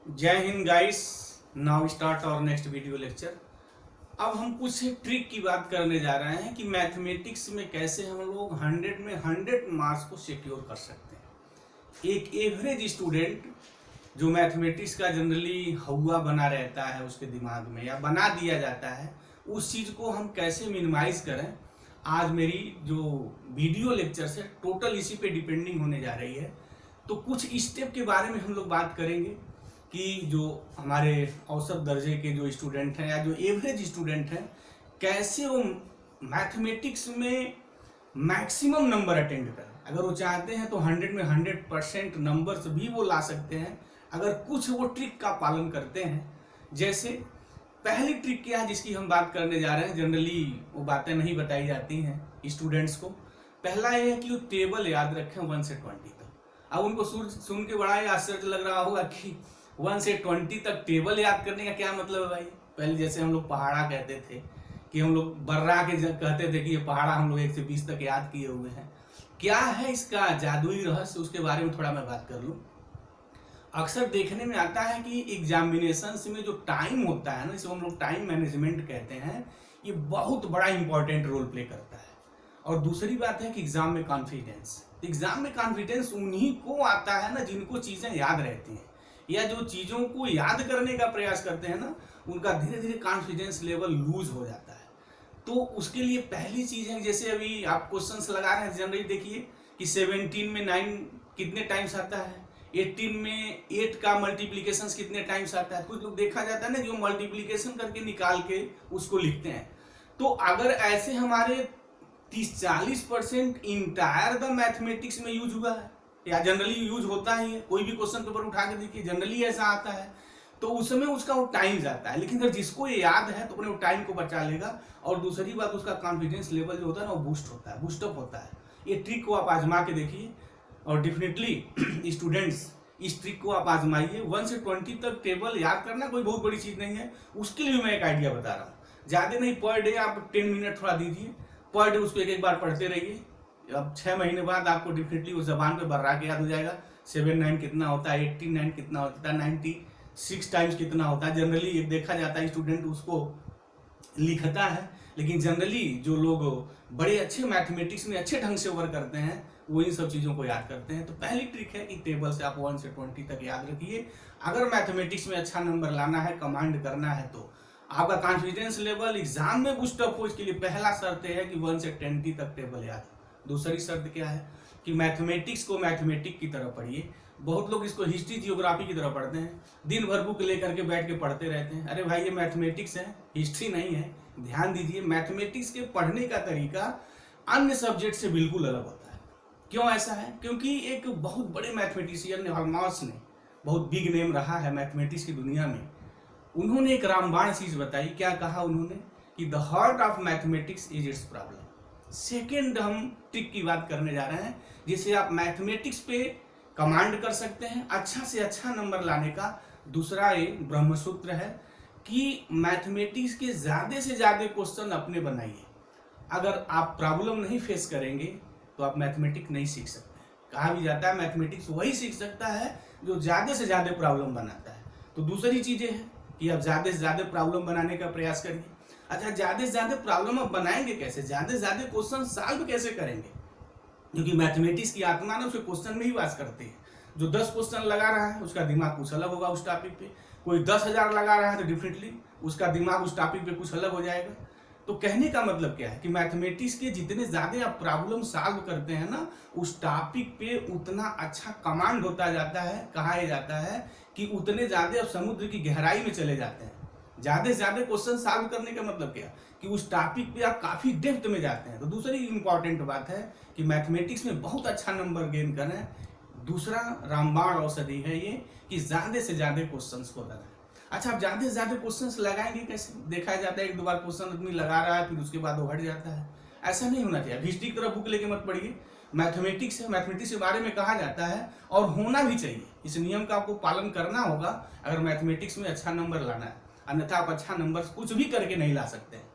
जय Hind guys. Now start और next video lecture. अब हम कुछ ट्रिक की बात करने जा रहे हैं कि मैथमेटिक्स में कैसे हम लोग 100 में 100 मार्क्स को सिक्योर कर सकते हैं। एक एवरेज स्टूडेंट जो मैथमेटिक्स का जनरली हवा बना रहता है उसके दिमाग में या बना दिया जाता है, उस चीज़ को हम कैसे मिनिमाइज करें। आज मेरी जो वीडियो लेक्चर है टोटल इसी पे डिपेंडिंग होने जा रही है। तो कुछ स्टेप के बारे में हम लोग बात करेंगे कि जो हमारे औसत दर्जे के जो स्टूडेंट हैं या जो एवरेज स्टूडेंट हैं, कैसे वो मैथमेटिक्स में मैक्सिमम नंबर अटेंड करें। अगर वो चाहते हैं तो 100 में 100% नंबर्स भी वो ला सकते हैं अगर कुछ वो ट्रिक का पालन करते हैं। जैसे पहली ट्रिक क्या है जिसकी हम बात करने जा रहे हैं, जनरली वो बातें नहीं बताई जाती हैं स्टूडेंट्स को। पहला ये है कि वो टेबल याद रखें 1 से 20 तक। अब उनको सुन के बड़ा ही आश्चर्य लग रहा होगा कि 1 से 20 तक टेबल याद करने का क्या मतलब है भाई। पहले जैसे हम लोग पहाड़ा कहते थे कि हम लोग बर्रा के कहते थे कि ये पहाड़ा हम लोग 1 से 20 तक याद किए हुए हैं। क्या है इसका जादुई रहस्य, उसके बारे में थोड़ा मैं बात कर लूँ। अक्सर देखने में आता है कि एग्जामिनेशंस में जो टाइम होता है ना, जिसे हम लोग टाइम मैनेजमेंट कहते हैं, ये बहुत बड़ा इंपॉर्टेंट रोल प्ले करता है। और दूसरी बात है कि एग्जाम में कॉन्फिडेंस उन्हीं को आता है ना जिनको चीज़ें याद रहती हैं या जो चीज़ों को याद करने का प्रयास करते हैं ना, उनका धीरे धीरे कॉन्फिडेंस लेवल लूज हो जाता है। तो उसके लिए पहली चीज़ है, जैसे अभी आप क्वेश्चंस लगा रहे हैं जनरली देखिए कि 17 में 9 कितने टाइम्स आता है, 18 में 8 का मल्टीप्लीकेशन कितने टाइम्स आता है। कुछ लोग देखा जाता है ना जो मल्टीप्लीकेशन करके निकाल के उसको लिखते हैं। तो अगर ऐसे हमारे 30-40% इंटायर द मैथमेटिक्स में यूज हुआ है या जनरली यूज होता ही है, कोई भी क्वेश्चन पेपर उठा के देखिए जनरली ऐसा आता है, तो उसमें उसका वो टाइम जाता है। लेकिन अगर जिसको ये याद है तो अपने वो टाइम को बचा लेगा। और दूसरी बात, उसका कॉन्फिडेंस लेवल जो होता है ना वो बूस्टअप होता है। ये ट्रिक को आप आजमा के देखिए और डेफिनेटली स्टूडेंट्स इस ट्रिक को आप आजमाइए। 1 से 20 तक टेबल याद करना कोई बहुत बड़ी चीज़ नहीं है। उसके लिए मैं एक आइडिया बता रहा हूँ। ज़्यादा नहीं, पर डे आप 10 मिनट थोड़ा दीजिए, पर डे उसको एक बार पढ़ते रहिए। अब 6 महीने बाद आपको डेफिनेटली उस जबान पे बर्रा के याद हो जाएगा। 7 9 कितना होता है, 18 9 कितना होता है, 96 टाइम्स कितना होता है। जनरली ये देखा जाता है स्टूडेंट उसको लिखता है, लेकिन जनरली जो लोग बड़े अच्छे मैथमेटिक्स में अच्छे ढंग से वर्क करते हैं वो इन सब चीज़ों को याद करते हैं। तो पहली ट्रिक है कि टेबल से आप 1 से 20 तक याद रखिए। अगर मैथमेटिक्स में अच्छा नंबर लाना है, कमांड करना है, तो आपका कॉन्फिडेंस लेवल एग्जाम में बूस्टअप हो, इसके लिए पहला शर्त है कि 1 से 20 तक टेबल याद हो। दूसरी शर्त क्या है कि मैथमेटिक्स को मैथमेटिक्स की तरह पढ़िए। बहुत लोग इसको हिस्ट्री जियोग्राफी की तरह पढ़ते हैं, दिन भर बुक लेकर के बैठ के पढ़ते रहते हैं। अरे भाई, ये मैथमेटिक्स है, हिस्ट्री नहीं है। ध्यान दीजिए, मैथमेटिक्स के पढ़ने का तरीका अन्य सब्जेक्ट से बिल्कुल अलग होता है। क्यों ऐसा है? क्योंकि एक बहुत बड़े मैथमेटिशियन ने, हॉलमार्क्स ने, बहुत बिग नेम रहा है मैथमेटिक्स की दुनिया में, उन्होंने एक रामबाण चीज बताई। क्या कहा उन्होंने कि the heart of mathematics is it's problem. Second हम ट्रिक की बात करने जा रहे हैं जिससे आप मैथमेटिक्स पे कमांड कर सकते हैं, अच्छा से अच्छा नंबर लाने का। दूसरा ये ब्रह्मसूत्र है कि मैथमेटिक्स के ज़्यादा से ज़्यादा क्वेश्चन अपने बनाइए। अगर आप प्रॉब्लम नहीं फेस करेंगे तो आप मैथमेटिक्स नहीं सीख सकते। कहा भी जाता है मैथमेटिक्स वही सीख सकता है जो ज़्यादा से ज़्यादा प्रॉब्लम बनाता है। तो दूसरी चीज़ें हैं कि आप ज़्यादा से ज़्यादा प्रॉब्लम बनाने का प्रयास करिए। अच्छा, ज़्यादा से ज़्यादा प्रॉब्लम आप बनाएंगे कैसे, ज़्यादा से ज़्यादा क्वेश्चन सॉल्व कैसे करेंगे? क्योंकि मैथमेटिक्स की आत्मा ना उसे क्वेश्चन में ही वास करती है। जो 10 क्वेश्चन लगा रहा है उसका दिमाग कुछ अलग होगा उस टॉपिक पे। कोई 10,000 लगा रहा है तो डिफरेंटली उसका दिमाग उस टॉपिक पे कुछ अलग हो जाएगा। तो कहने का मतलब क्या है कि मैथमेटिक्स के जितने ज़्यादा आप प्रॉब्लम सॉल्व करते हैं ना, उस टॉपिक पे उतना अच्छा कमांड होता जाता है। कहा जाता है कि उतने ज़्यादा आप समुद्र की गहराई में चले जाते हैं। ज़्यादा से ज़्यादा क्वेश्चन सॉल्व करने का मतलब क्या कि उस टॉपिक पे आप काफ़ी डेप्थ में जाते हैं। तो दूसरी इंपॉर्टेंट बात है कि मैथमेटिक्स में बहुत अच्छा नंबर गेन करें। दूसरा रामबाण औषधि है ये कि ज़्यादा से ज़्यादा क्वेश्चंस को लगाएं। अच्छा, आप ज़्यादा से ज़्यादा क्वेश्चंस लगाएंगे कैसे? देखा जाता है 1-2 बार क्वेश्चन आदमी लगा रहा है फिर उसके बाद वो हट जाता है। ऐसा नहीं होना चाहिए। हिस्ट्री की तरह बुक लेके मत पढ़िए। मैथमेटिक्स है, मैथमेटिक्स के बारे में कहा जाता है और होना भी चाहिए। इस नियम का आपको पालन करना होगा अगर मैथमेटिक्स में अच्छा नंबर लाना है, अन्यथा आप अच्छा नंबर कुछ भी करके नहीं ला सकते हैं।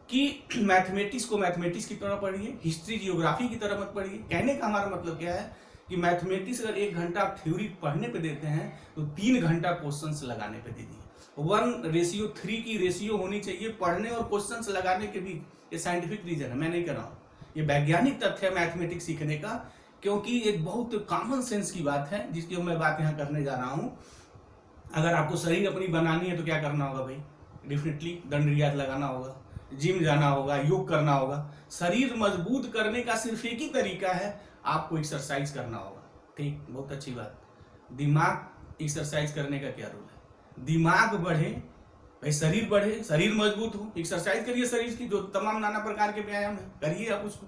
कि मैथमेटिक्स को मैथमेटिक्स की तरह पढ़िए, हिस्ट्री जियोग्राफी की तरह मत पढ़िए। कहने का हमारा मतलब क्या है कि मैथमेटिक्स अगर 1 घंटा आप थ्योरी पढ़ने पे देते हैं तो 3 घंटा क्वेश्चंस लगाने पे दे दिए। 1:3 की रेशियो होनी चाहिए पढ़ने और क्वेश्चंस लगाने के बीच। ये साइंटिफिक रीजन है, मैं नहीं कर रहा हूँ, ये वैज्ञानिक तथ्य है मैथमेटिक्स सीखने का, क्योंकि एक बहुत कॉमन सेंस की बात है जिसकी मैं बात यहाँ करने जा रहा हूँ। अगर आपको शरीर अपनी बनानी है तो क्या करना होगा भाई? डेफिनेटली दंड रियाज लगाना होगा, जिम जाना होगा, योग करना होगा। शरीर मजबूत करने का सिर्फ एक ही तरीका है, आपको एक्सरसाइज करना होगा। ठीक, बहुत अच्छी बात। दिमाग एक्सरसाइज करने का क्या रोल है? दिमाग बढ़े भाई, शरीर बढ़े, शरीर मजबूत हो, एक्सरसाइज करिए शरीर की, जो तमाम नाना प्रकार के व्यायाम है करिए, आप उसको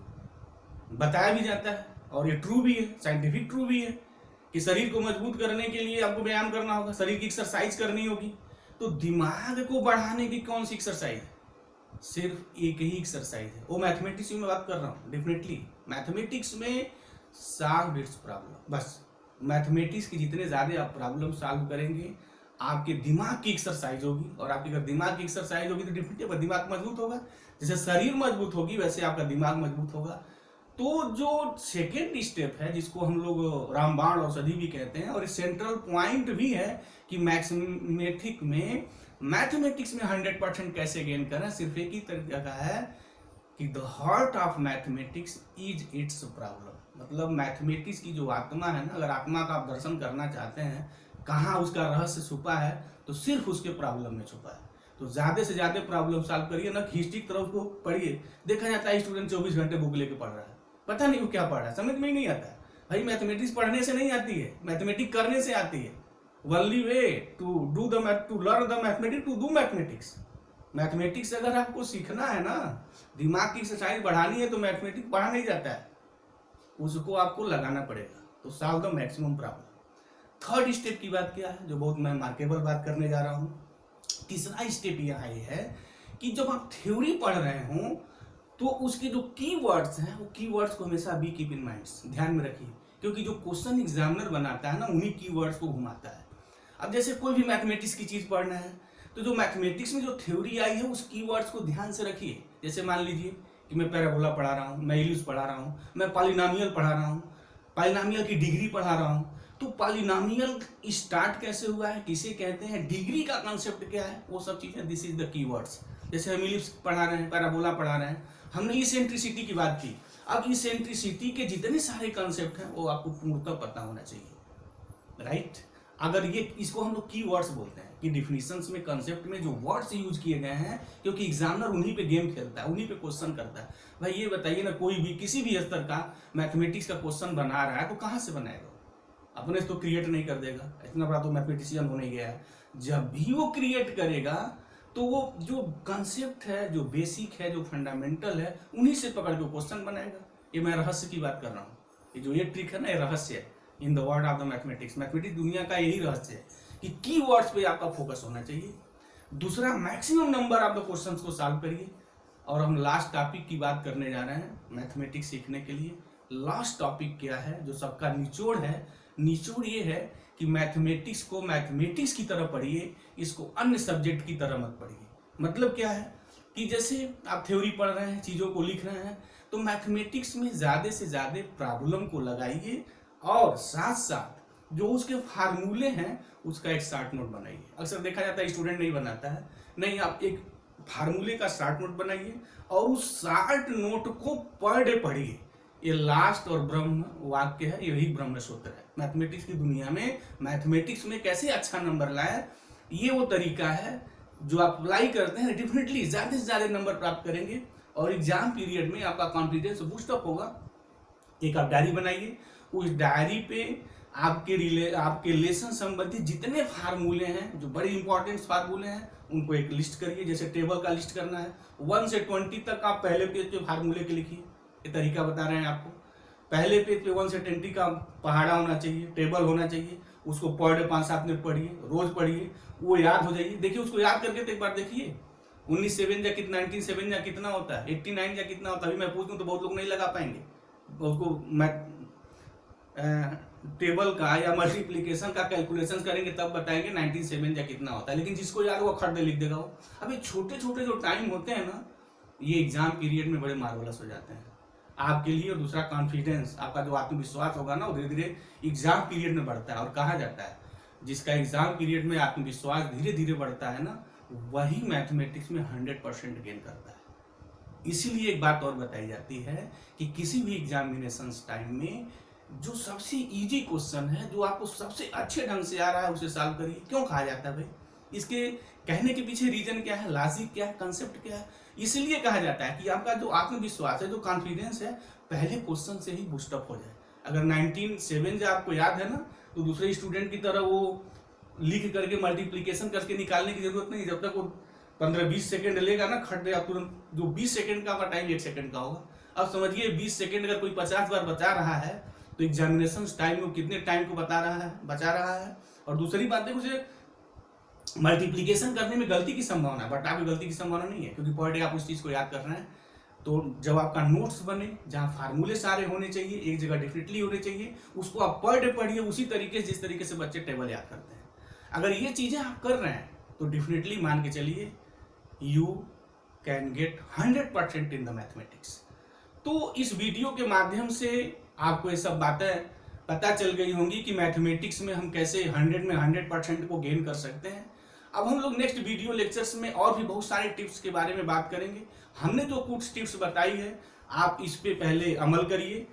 बताया भी जाता है और ये ट्रू भी है, साइंटिफिक ट्रू भी है कि शरीर को मजबूत करने के लिए आपको व्यायाम करना होगा, शरीर की एक्सरसाइज करनी होगी। तो दिमाग को बढ़ाने की कौन सी एक्सरसाइज है? सिर्फ एक ही एक्सरसाइज है, वो मैथमेटिक्स में बात कर रहा हूँ। डेफिनेटली मैथमेटिक्स में सॉल्व इट्स प्रॉब्लम, बस मैथमेटिक्स की जितने ज्यादा आप प्रॉब्लम सॉल्व करेंगे आपके दिमाग की एक्सरसाइज होगी, और आपकी अगर दिमाग की एक्सरसाइज होगी तो डेफिनेटली दिमाग मजबूत होगा। जैसे शरीर मजबूत होगी वैसे आपका दिमाग मजबूत होगा। तो जो सेकेंड स्टेप है जिसको हम लोग रामबाण औषधि भी कहते हैं, और सेंट्रल पॉइंट भी है कि मैथमेटिक्स में 100% कैसे गेन करें, सिर्फ एक ही तरीका है कि the heart of mathematics is it's problem. मतलब मैथमेटिक्स की जो आत्मा है ना, अगर आत्मा का आप दर्शन करना चाहते हैं कहाँ उसका रहस्य छुपा है, तो सिर्फ उसके प्रॉब्लम में छुपा है। तो ज्यादा से ज्यादा प्रॉब्लम सॉल्व करिए ना, हिस्ट्री की तरफ उसको पढ़िए। देखा जाता है स्टूडेंट 24 घंटे बुक लेके पढ़ रहा है, पता नहीं वो क्या पढ़ रहा है, समझ में ही नहीं आता है। भाई मैथमेटिक्स पढ़ने से नहीं आती है, मैथमेटिक्स करने से आती है। Only way to do the math, to learn the mathematics, to do mathematics. Mathematics अगर आपको सीखना है ना, दिमाग की एक्सरसाइज बढ़ानी है, तो मैथमेटिक्स पढ़ा नहीं जाता है, उसको आपको लगाना पड़ेगा। तो solve the maximum problem. Third step की बात क्या है, जो बहुत मैं मार्केबल बात करने जा रहा हूँ। तीसरा स्टेप यहाँ ये है कि जब आप थ्योरी पढ़ रहे हो तो उसके जो कीवर्ड्स हैं, वो कीवर्ड्स को हमेशा बी कीप इन माइंड, ध्यान में रखिए, क्योंकि जो क्वेश्चन एग्जामिनर बनाता है ना, उन्हीं कीवर्ड्स को घुमाता है। अब जैसे कोई भी मैथमेटिक्स की चीज पढ़ना है, तो जो मैथमेटिक्स में जो थ्योरी आई है उस कीवर्ड्स को ध्यान से रखिए। जैसे मान लीजिए कि मैं पैराबोला पढ़ा रहा हूँ, मैं इल्यूज पढ़ा रहा हूँ, मैं पॉलिनोमियल पढ़ा रहा हूँ, पॉलिनोमियल की डिग्री पढ़ा रहा हूँ। तो पॉलिनोमियल स्टार्ट कैसे हुआ है, किसे कहते हैं, डिग्री का कंसेप्ट क्या है, वो सब चीजें, दिस इज द कीवर्ड्स। जैसे हम इलिप्स पढ़ा रहे हैं, पैराबोला पढ़ा रहे हैं, हमने इसेंट्रिसिटी की बात की। अब इसेंट्रिसिटी के जितने सारे कंसेप्ट हैं वो आपको पूर्णतः पता होना चाहिए, राइट। अगर ये, इसको हम लोग कीवर्ड्स बोलते हैं कि डिफिनीशंस में, कंसेप्ट में जो वर्ड्स यूज किए गए हैं, क्योंकि एग्जामिनर उन्हीं पे गेम खेलता है, उन्हीं पे क्वेश्चन करता है। भाई ये बताइए ना, कोई भी किसी भी स्तर का मैथमेटिक्स का क्वेश्चन बना रहा है तो कहाँ से बनाएगा? अपने से तो क्रिएट नहीं कर देगा, इतना बड़ा तो मैथमेटिशियन होने गया है। जब भी वो क्रिएट करेगा तो वो जो कंसेप्ट है, जो बेसिक है, जो फंडामेंटल है, उन्हीं से पकड़ के क्वेश्चन बनाएगा। ये मैं रहस्य की बात कर रहा हूँ, ये जो ये ट्रिक है ना, ये रहस्य है in the world of the mathematics. Mathematics दुनिया का यही रहस्य है कि कीवर्ड्स पे आपका फोकस होना चाहिए। दूसरा, maximum number of the questions को सॉल्व करिए। और हम लास्ट टॉपिक की बात करने जा रहे हैं मैथमेटिक्स सीखने के लिए। लास्ट टॉपिक क्या है, जो सबका निचोड़ है, निचोड़ ये है कि मैथमेटिक्स को मैथमेटिक्स की तरह पढ़िए, इसको अन्य सब्जेक्ट की तरह मत पढ़िए। मतलब क्या है कि जैसे आप थ्योरी पढ़ रहे हैं, चीज़ों को लिख रहे हैं, तो मैथमेटिक्स में ज़्यादा से ज़्यादा प्रॉब्लम को लगाइए, और साथ साथ जो उसके फार्मूले हैं उसका एक शॉर्ट नोट बनाइए। अक्सर देखा जाता है स्टूडेंट नहीं बनाता है, नहीं, आप एक फार्मूले का शॉर्ट नोट बनाइए और उस शॉर्ट नोट को पर डे पढ़िए। ये लास्ट और ब्रह्म वाक्य है, यही ब्रह्म सूत्र है। मैथमेटिक्स की दुनिया में, मैथमेटिक्स में कैसे अच्छा नंबर लाए, ये वो तरीका है जो आप अप्लाई करते हैं, डेफिनेटली ज्यादा से ज्यादा नंबर प्राप्त करेंगे और एग्जाम पीरियड में आपका कॉन्फिडेंस बूस्टअप होगा। एक आप डायरी बनाइए, उस डायरी पे आपके लेसन संबंधित जितने फार्मूले हैं, जो बड़े इंपॉर्टेंट फार्मूले हैं, उनको एक लिस्ट करिए। जैसे टेबल का लिस्ट करना है, 1 से 20 तक आप पहले पेज पे फार्मूले के लिखिए। ये तरीका बता रहे हैं आपको। पहले पेज पे 1 से 20 का पहाड़ा होना चाहिए, टेबल होना चाहिए, उसको पर डे 5-7 मिनट पढ़िए, रोज पढ़िए, वो याद हो जाइए। देखिए उसको याद करके तो एक बार देखिए 19/7 या 19/7 या कितना होता है, 89 या कितना होता है। अभी मैं पूछूं तो बहुत लोग नहीं लगा पाएंगे उसको। मैं टेबल का या मल्टीप्लिकेशन का कैलकुलेशन करेंगे तब बताएंगे 19/7 या कितना होता है, लेकिन जिसको याद वो खड़े लिख देगा वो। अभी छोटे छोटे जो टाइम होते हैं ना, ये एग्जाम पीरियड में बड़े मार्वलस हो जाते हैं। आपके लिए, और दूसरा कॉन्फिडेंस, आपका जो आत्मविश्वास होगा ना वो धीरे धीरे एग्जाम पीरियड में बढ़ता है। और कहा जाता है जिसका एग्जाम पीरियड में आत्मविश्वास धीरे धीरे बढ़ता है ना, वही मैथमेटिक्स में 100% गेन करता है। इसीलिए एक बात और बताई जाती है कि किसी भी एग्जामिनेशन टाइम में जो सबसे इजी क्वेश्चन है, जो आपको सबसे अच्छे ढंग से आ रहा है, उसे सॉल्व करिए। क्यों कहा जाता है भाई? इसके कहने के पीछे रीजन क्या है, लॉजिक क्या है, कंसेप्ट क्या है? इसलिए कहा जाता है कि आपका जो आत्मविश्वास है, जो कॉन्फिडेंस है, पहले क्वेश्चन से ही बूस्टअप हो जाए। अगर 19/7 आपको याद है ना, तो दूसरे स्टूडेंट की तरह वो लिख करके मल्टीप्लीकेशन करके निकालने की जरूरत नहीं। जब तक वो 15-20 सेकंड लेगा ना, खट गया तुरंत। जो 20 सेकंड का टाइम 1 सेकंड का होगा। अब समझिए 20 सेकंड अगर कोई 50 बार बचा रहा है तो एग्जामिनेशन टाइम में कितने टाइम को बचा रहा है। और दूसरी बात है, मुझे मल्टीप्लीकेशन करने में गलती की संभावना, बट आपकी गलती की संभावना नहीं है, क्योंकि पर डे आप उस चीज को याद कर रहे हैं। तो जब आपका नोट्स बने, जहां फार्मूले सारे होने चाहिए, एक जगह डेफिनेटली होने चाहिए, उसको आप पर डे पढ़िए उसी तरीके से जिस तरीके से बच्चे टेबल याद करते हैं। अगर ये चीजें आप कर रहे हैं तो डेफिनेटली मान के चलिए you can get 100% in the mathematics. तो इस वीडियो के माध्यम से आपको ये सब बातें पता चल गई होंगी कि मैथमेटिक्स में हम कैसे 100 में 100% को गेन कर सकते हैं। अब हम लोग नेक्स्ट वीडियो लेक्चर्स में और भी बहुत सारे टिप्स के बारे में बात करेंगे। हमने जो कुछ टिप्स बताई है, आप इस पे पहले अमल करिए,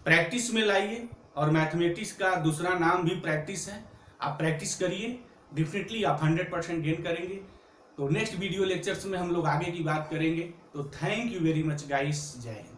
प्रैक्टिस में लाइए। और मैथमेटिक्स का दूसरा नाम भी प्रैक्टिस है। आप प्रैक्टिस करिए, डेफिनेटली आप 100% गेन करेंगे। तो नेक्स्ट वीडियो लेक्चर्स में हम लोग आगे की बात करेंगे। तो thank you very much guys, जय हिंद।